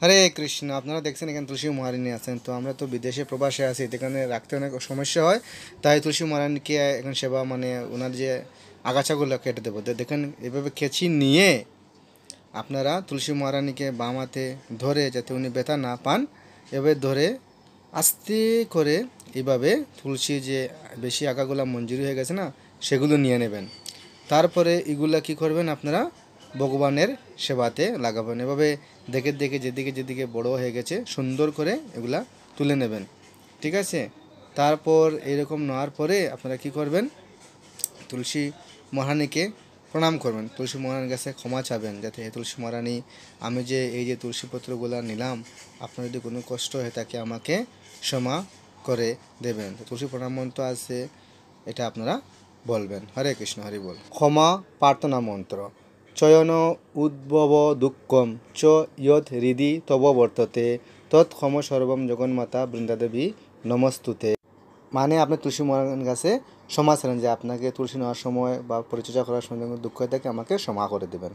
হরে কৃষ্ণ। আপনারা দেখছেন এখানে তুলসী মহারানী আছেন। তো আমরা তো বিদেশে প্রবাসে আছি, এখানে রাখতে অনেক সমস্যা হয়। তাই তুলসী মহারানীকে এখন সেবা মানে ওনার যে আগাছাগুলো কেটে দেবো। দেখেন এভাবে কেচি নিয়ে আপনারা তুলসী মহারানীকে বাম হাতে ধরে, যাতে উনি ব্যথা না পান, এভাবে ধরে আস্তে করে এইভাবে তুলসী যে বেশি আগাগুলো মঞ্জুরি হয়ে গেছে না, সেগুলো নিয়ে নেবেন। তারপরে এগুলা কি করবেন আপনারা, ভগবানের সেবাতে লাগাবেন। এভাবে দেখে দেখে যেদিকে যেদিকে বড় হয়ে গেছে সুন্দর করে এগুলা তুলে নেবেন, ঠিক আছে। তারপর এরকম নেওয়ার পরে আপনারা কি করবেন, তুলসী মহারানীকে প্রণাম করবেন, তুলসী মহারানীর কাছে ক্ষমা চাবেন, যাতে হে তুলসী মহারানী, আমি যে এই যে তুলসী পত্রগুলো নিলাম, আপনার যদি কোনো কষ্ট হয়ে থাকে আমাকে ক্ষমা করে দেবেন। তো তুলসী প্রণাম মন্ত্র আছে, এটা আপনারা বলবেন। হরে কৃষ্ণ, হরি বল। ক্ষমা প্রার্থনা মন্ত্র। চয়ন উদ্ভব দুঃখম চ ইয়ৎ হৃদি তব বর্ততে তৎ ক্ষম সর্বম জগন্মাতা বৃন্দাদেবী নমস্তুতে। মানে আপনি তুলসী মহারানীর কাছে ক্ষমা চান যে আপনাকে তুলসী নেওয়ার সময় বা পরিচর্যা করার সময় দুঃখ হয়ে থাকে, আমাকে ক্ষমা করে দেবেন।